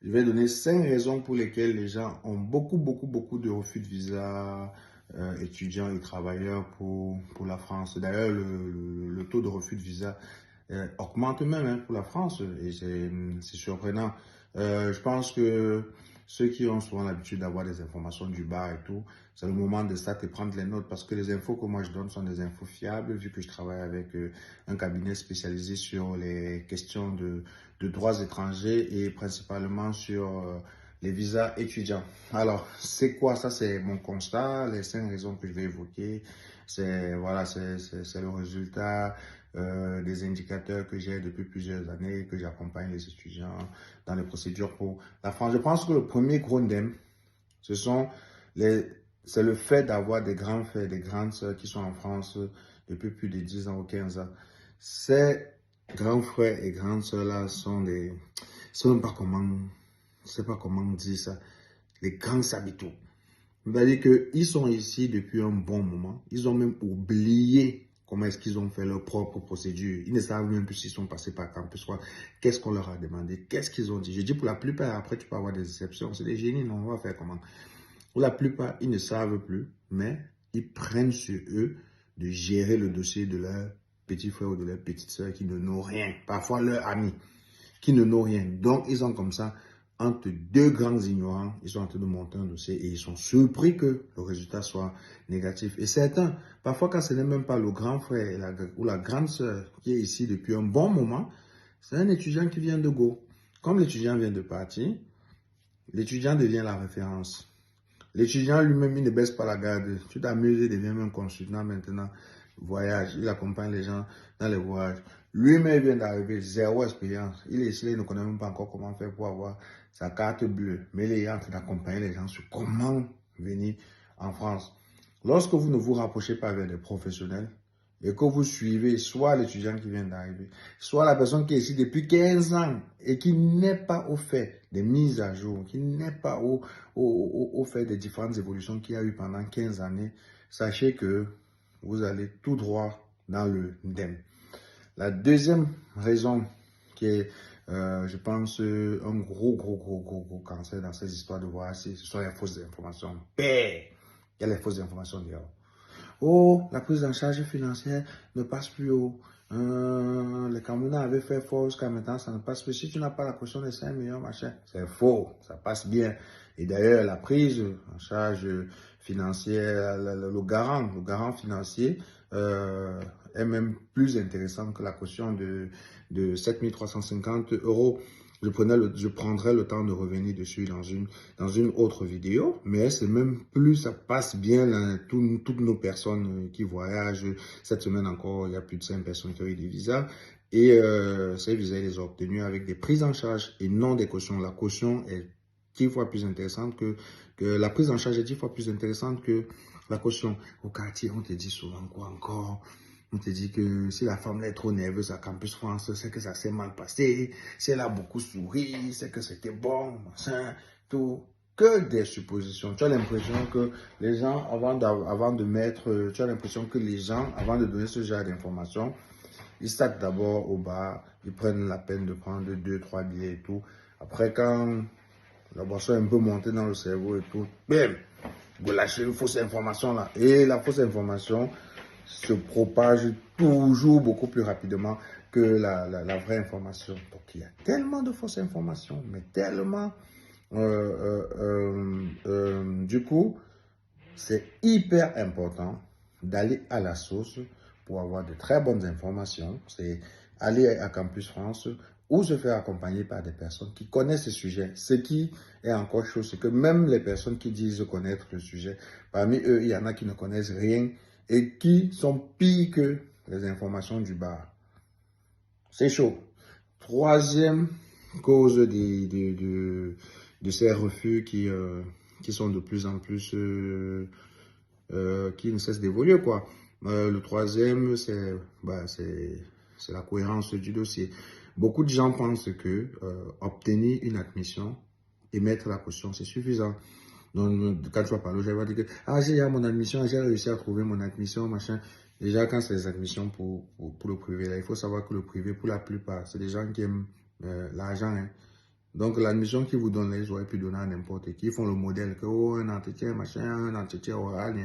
Je vais donner 5 raisons pour lesquelles les gens ont beaucoup de refus de visa étudiants et travailleurs pour la France. D'ailleurs, le taux de refus de visa augmente même pour la France et c'est surprenant. Je pense que ceux qui ont souvent l'habitude d'avoir des informations du bas et tout, c'est le moment de ça, de prendre les notes parce que les infos que moi je donne sont des infos fiables vu que je travaille avec un cabinet spécialisé sur les questions de droits étrangers et principalement sur les visas étudiants. Alors, c'est quoi ça? C'est mon constat, les 5 raisons que je vais évoquer. C'est voilà, c'est le résultat des indicateurs que j'ai depuis plusieurs années, que j'accompagne les étudiants dans les procédures pour la France. Je pense que le premier gros ndème, ce sont les, c'est le fait d'avoir des grands frères, des grandes sœurs qui sont en France depuis plus de 10 ans ou 15 ans. Ces grands frères et grandes sœurs-là sont des, je sais même pas comment, je sais pas comment on dit ça, les grands sabitous. C'est-à-dire qu'ils sont ici depuis un bon moment. Ils ont même oublié comment est-ce qu'ils ont fait leur propre procédure. Ils ne savent même plus s'ils sont passés par campus. Qu'est-ce qu'on leur a demandé, qu'est-ce qu'ils ont dit. Je dis pour la plupart, après tu peux avoir des exceptions. C'est des génies, non, on va faire comment? Pour la plupart, ils ne savent plus, mais ils prennent sur eux de gérer le dossier de leur petit frère ou de leur petite soeur qui ne n'ont rien. Parfois leurs amis qui ne n'ont rien. Donc, ils ont comme ça, entre deux grands ignorants, ils sont en train de monter un dossier et ils sont surpris que le résultat soit négatif. Et certains, parfois quand ce n'est même pas le grand frère ou la grande sœur qui est ici depuis un bon moment, c'est un étudiant qui vient de Go. Comme l'étudiant vient de partir, l'étudiant devient la référence. L'étudiant lui-même, il ne baisse pas la garde. Tu t'amuses, il devient même consultant maintenant. Voyage, il accompagne les gens dans les voyages. Lui-même il vient d'arriver, zéro expérience. Il est ici, il ne connaît même pas encore comment faire pour avoir sa carte bleue. Mais il est en train d'accompagner les gens sur comment venir en France. Lorsque vous ne vous rapprochez pas avec des professionnels et que vous suivez soit l'étudiant qui vient d'arriver, soit la personne qui est ici depuis 15 ans et qui n'est pas au fait des mises à jour, qui n'est pas au fait des différentes évolutions qu'il y a eu pendant 15 années, sachez que vous allez tout droit dans le ndem. La deuxième raison qui est, je pense, un gros cancer dans ces histoires de voyage, ce sont les fausses informations. Il y a les fausses informations d'ailleurs. Oh, la prise en charge financière ne passe plus haut. Les Camerounais avaient fait fort jusqu'à maintenant, ça ne passe plus. Si tu n'as pas la caution des 5 millions, machin, c'est faux, ça passe bien. Et d'ailleurs, la prise en charge financière, le garant financier est même plus intéressant que la caution de 7 350 euros. Je prendrai le temps de revenir dessus dans une autre vidéo, mais c'est même plus, ça passe bien, là, toutes nos personnes qui voyagent. Cette semaine encore, il y a plus de 5 personnes qui ont eu des visas. Et ces visas, ils les ont obtenus avec des prises en charge et non des cautions. La caution est 10 fois plus intéressante que la prise en charge est 10 fois plus intéressante que la caution. Au quartier, on te dit souvent quoi encore? On te dit que si la femme est trop nerveuse à Campus France, c'est que ça s'est mal passé. Si elle a beaucoup souri, c'est que c'était bon, machin, tout. Que des suppositions. Tu as l'impression que les gens, avant de mettre, tu as l'impression que les gens, avant de donner ce genre d'informations, ils startent d'abord au bar, ils prennent la peine de prendre 2, 3 billets et tout. Après, quand la boisson est un peu montée dans le cerveau et tout, bim, vous lâchez une fausse information là. Et la fausse information se propage toujours beaucoup plus rapidement que la vraie information. Donc il y a tellement de fausses informations, mais tellement. Du coup, c'est hyper important d'aller à la source pour avoir de très bonnes informations. C'est aller à Campus France ou se faire accompagner par des personnes qui connaissent ce sujet. Ce qui est encore chose, c'est que même les personnes qui disent connaître le sujet, parmi eux, il y en a qui ne connaissent rien et qui sont pires que les informations du bar. C'est chaud. Troisième cause de ces refus qui sont de plus en plus, qui ne cessent d'évoluer, quoi. Le troisième, c'est la cohérence du dossier. Beaucoup de gens pensent que obtenir une admission et mettre la caution, c'est suffisant. Donc, quand tu vas parler, je vais dire que, ah, j'ai mon admission, j'ai réussi à trouver mon admission, machin. Déjà, quand c'est les admissions pour le privé, là, il faut savoir que le privé, pour la plupart, c'est des gens qui aiment l'argent, hein. Donc, l'admission qu'ils vous donnent, ils auraient pu donner à n'importe qui. Ils font le modèle que, oh, un entretien, machin, un entretien oral,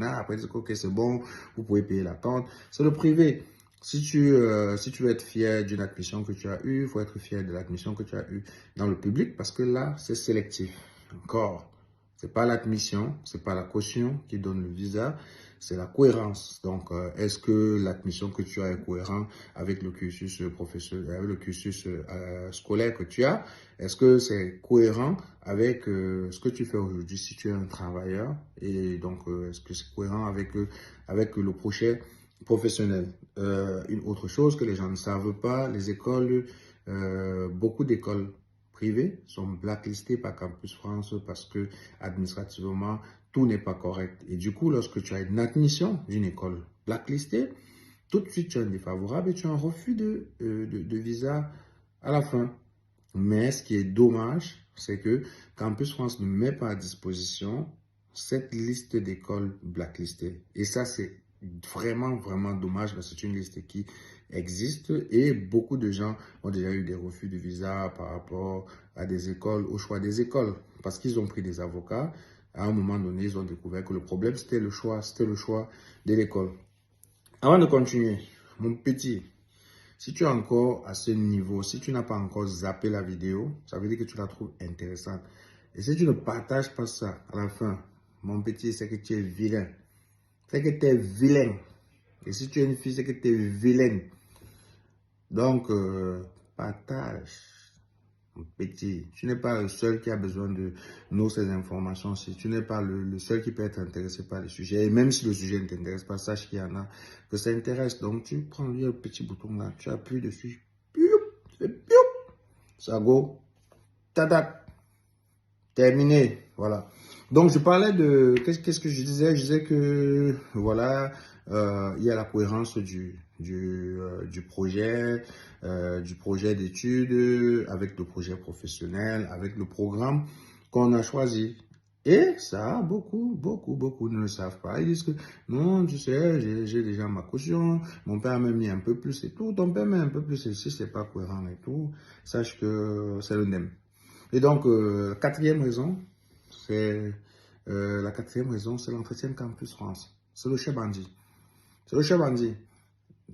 après, c'est ok, c'est bon, vous pouvez payer l'attente. C'est le privé. Si tu veux être fier d'une admission que tu as eue, il faut être fier de l'admission que tu as eue dans le public parce que là, c'est sélectif. Encore, c'est pas l'admission, c'est pas la caution qui donne le visa, c'est la cohérence. Donc, est-ce que l'admission que tu as est cohérente avec le cursus professionnel, avec le cursus scolaire que tu as? Est-ce que c'est cohérent avec ce que tu fais aujourd'hui si tu es un travailleur? Et donc, est-ce que c'est cohérent avec le projet professionnel? Une autre chose que les gens ne savent pas, les écoles, beaucoup d'écoles privées sont blacklistées par Campus France parce que administrativement, tout n'est pas correct. Et du coup, lorsque tu as une admission d'une école blacklistée, tout de suite tu as un défavorable et tu as un refus de visa à la fin. Mais ce qui est dommage, c'est que Campus France ne met pas à disposition cette liste d'écoles blacklistées. Et ça, c'est vraiment, vraiment dommage parce que c'est une liste qui existe et beaucoup de gens ont déjà eu des refus de visa par rapport à des écoles, au choix des écoles. Parce qu'ils ont pris des avocats. À un moment donné, ils ont découvert que le problème, c'était le choix de l'école. Avant de continuer, mon petit, si tu es encore à ce niveau, si tu n'as pas encore zappé la vidéo, ça veut dire que tu la trouves intéressante. Et si tu ne partages pas ça à la fin, mon petit, c'est que tu es vilain. C'est que tu es vilain. Et si tu es une fille, c'est que tu es vilaine. Donc, partage. Mon petit, tu n'es pas le seul qui a besoin de nous ces informations. Si tu n'es pas le seul qui peut être intéressé par le sujet, et même si le sujet ne t'intéresse pas, sache qu'il y en a que ça intéresse. Donc, tu prends le petit bouton là, tu appuies dessus, ça go, tadak, terminé, voilà. Donc, je parlais de, qu'est-ce que je disais? Je disais que, voilà, il y a la cohérence du projet d'études, avec le projet professionnel, avec le programme qu'on a choisi. Et ça, beaucoup ne le savent pas. Ils disent que non, tu sais, j'ai déjà ma caution, mon père m'a mis un peu plus et tout, ton père met un peu plus et si c'est pas cohérent et tout, sache que c'est le NEM. Et donc, la quatrième raison, c'est l'entretien Campus France. C'est le chef bandit. C'est le chef bandit.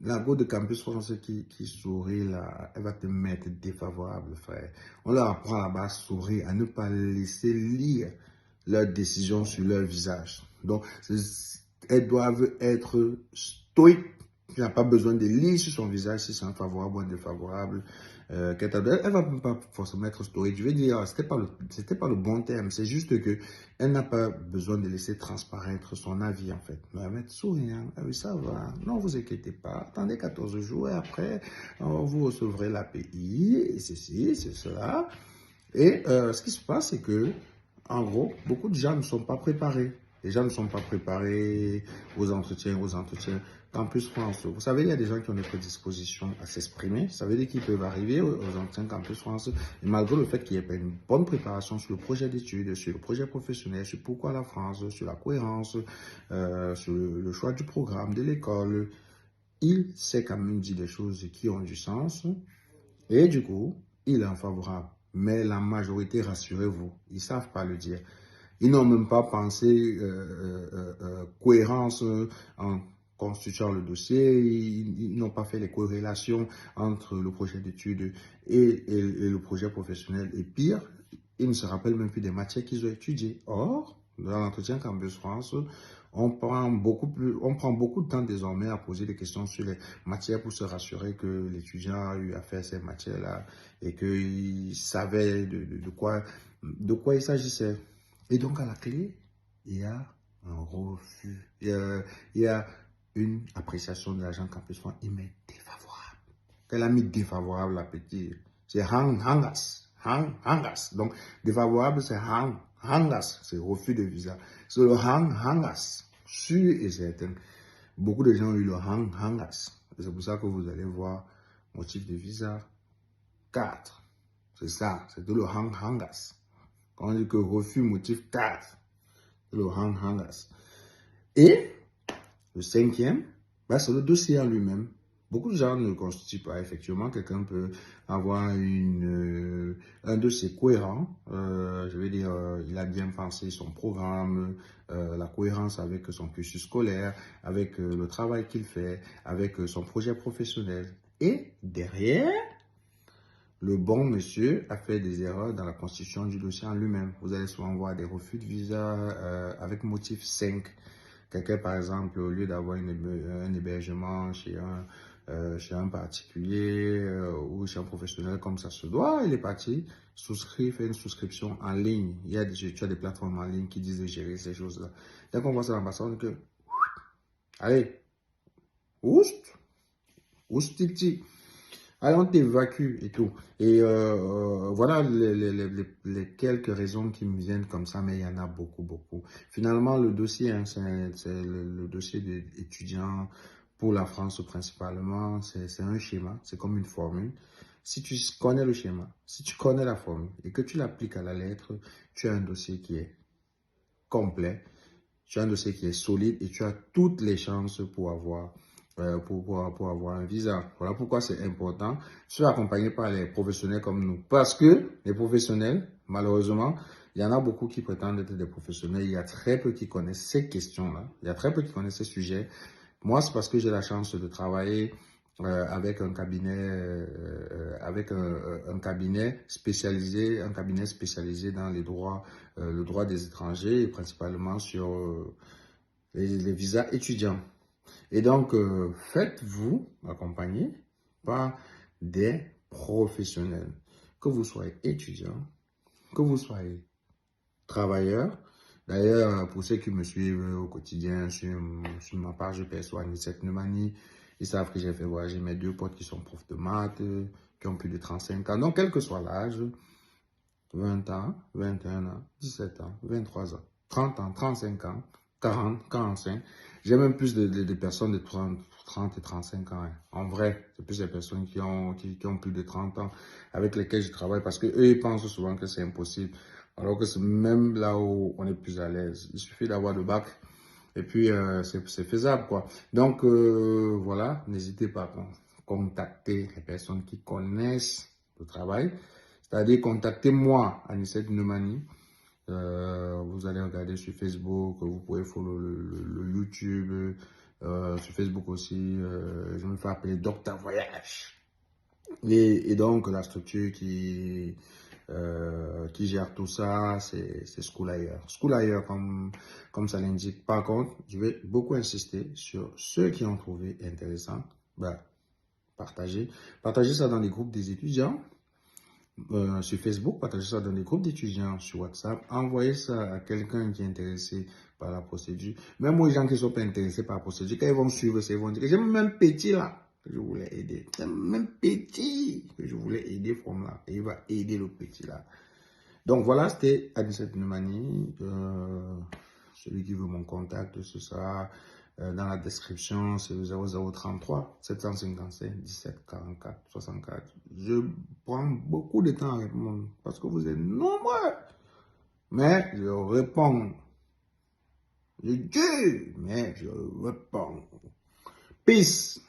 La go de Campus France qui sourit là, elle va te mettre défavorable, frère. On leur apprend là-bas à sourire, à ne pas laisser lire leurs décisions sur leur visage. Donc, elles doivent être stoïques. Tu n'as pas besoin de lire sur son visage si c'est un favorable ou un défavorable. Elle ne va pas forcément être stoïque. Je vais dire, c'était pas le bon terme. C'est juste que elle n'a pas besoin de laisser transparaître son avis, en fait. Elle va être souriant. Ah oui, ça va. Non, vous inquiétez pas. Attendez 14 jours et après, vous recevrez l'API et ceci, c'est cela. Et ce qui se passe, c'est que, en gros, beaucoup de gens ne sont pas préparés. Les gens ne sont pas préparés aux entretiens. Campus France, vous savez, il y a des gens qui ont des prédispositions à s'exprimer. Ça veut dire qu'ils peuvent arriver aux entretiens Campus France. Et malgré le fait qu'il n'y ait pas une bonne préparation sur le projet d'études, sur le projet professionnel, sur pourquoi la France, sur la cohérence, sur le choix du programme, de l'école, il sait quand même dire des choses qui ont du sens. Et du coup, il est favorable. Mais la majorité, rassurez-vous, ils ne savent pas le dire. Ils n'ont même pas pensé cohérence en constituant le dossier. Ils n'ont pas fait les corrélations entre le projet d'études et le projet professionnel. Et pire, ils ne se rappellent même plus des matières qu'ils ont étudiées. Or, dans l'entretien Campus France, on prend beaucoup de temps désormais à poser des questions sur les matières pour se rassurer que l'étudiant a eu à faire ces matières-là et qu'il savait de quoi il s'agissait. Et donc, à la clé, il y a un refus. Il y a une appréciation de l'agent Campus France. Il met défavorable. Elle a mis défavorable, la petite. C'est hangas. Hangas. Donc, défavorable, c'est hangas. C'est refus de visa. C'est le hangas. Sûr et certain. Beaucoup de gens ont eu le hangas. C'est pour ça que vous allez voir motif de visa 4. C'est ça. C'est le hangas. Quand on dit que refus motif 4, c'est le hangas. Et le cinquième, c'est le dossier en lui-même. Beaucoup de gens ne constituent pas. Effectivement, quelqu'un peut avoir un dossier cohérent. Je veux dire, il a bien pensé son programme, la cohérence avec son cursus scolaire, avec le travail qu'il fait, avec son projet professionnel. Et derrière, le bon monsieur a fait des erreurs dans la constitution du dossier en lui-même. Vous allez souvent voir des refus de visa avec motif 5. Quelqu'un, par exemple, au lieu d'avoir un hébergement chez un particulier ou chez un professionnel comme ça se doit, il est parti souscrire, faire une souscription en ligne. Il y a tu as des plateformes en ligne qui disent de gérer ces choses-là. Dès qu'on voit ça dans l'ambassade, que, allez, oust, oustiti. Allez, on t'évacue et tout. Et voilà les quelques raisons qui me viennent comme ça, mais il y en a beaucoup, beaucoup. Finalement, le dossier, hein, c'est le dossier d'étudiant pour la France principalement, c'est un schéma, c'est comme une formule. Si tu connais le schéma, si tu connais la formule et que tu l'appliques à la lettre, tu as un dossier qui est complet, tu as un dossier qui est solide et tu as toutes les chances pour avoir pour avoir un visa. Voilà pourquoi c'est important. Sois accompagné par les professionnels comme nous. Parce que les professionnels, malheureusement, il y en a beaucoup qui prétendent être des professionnels. Il y a très peu qui connaissent ces questions-là. Il y a très peu qui connaissent ces sujets. Moi, c'est parce que j'ai la chance de travailler avec un cabinet, un cabinet spécialisé dans le droit des étrangers et principalement sur les visas étudiants. Et donc, faites-vous accompagner par des professionnels. Que vous soyez étudiant, que vous soyez travailleur. D'ailleurs, pour ceux qui me suivent au quotidien sur ma page perso Anicet Nemani, ils savent que j'ai fait voyager mes deux potes qui sont profs de maths, qui ont plus de 35 ans. Donc, quel que soit l'âge, 20 ans, 21 ans, 17 ans, 23 ans, 30 ans, 35 ans, 40, 45. J'ai même plus de personnes de 30 et 35 ans. Hein. En vrai, c'est plus des personnes qui ont plus de 30 ans avec lesquelles je travaille parce qu'eux, ils pensent souvent que c'est impossible. Alors que c'est même là où on est plus à l'aise. Il suffit d'avoir le bac et puis c'est faisable, quoi. Donc, voilà, n'hésitez pas à contacter les personnes qui connaissent le travail. C'est-à-dire, contactez-moi, Anicet Nemani. Vous allez regarder sur Facebook, vous pouvez follow le YouTube, sur Facebook aussi, je me fais appeler Docteur Voyage. Et donc, la structure qui gère tout ça, c'est Schoolayer. Schoolayer, comme ça l'indique. Par contre, je vais beaucoup insister sur ceux qui ont trouvé intéressant. Ben, partagez ça dans les groupes des étudiants. Sur Facebook, partagez ça dans les groupes d'étudiants sur WhatsApp, envoyez ça à quelqu'un qui est intéressé par la procédure. Même aux gens qui ne sont pas intéressés par la procédure, quand ils vont suivre, ils vont dire, j'aime même petit là, que je voulais aider. J'aime même petit que je voulais aider from là. Et il va aider le petit là. Donc voilà, c'était Anicet Nemani. Celui qui veut mon contact, c'est ça. Dans la description, c'est le 0033 755 17 44 64. Je prends beaucoup de temps à répondre parce que vous êtes nombreux. Mais je réponds. Je dis, mais je réponds. Peace.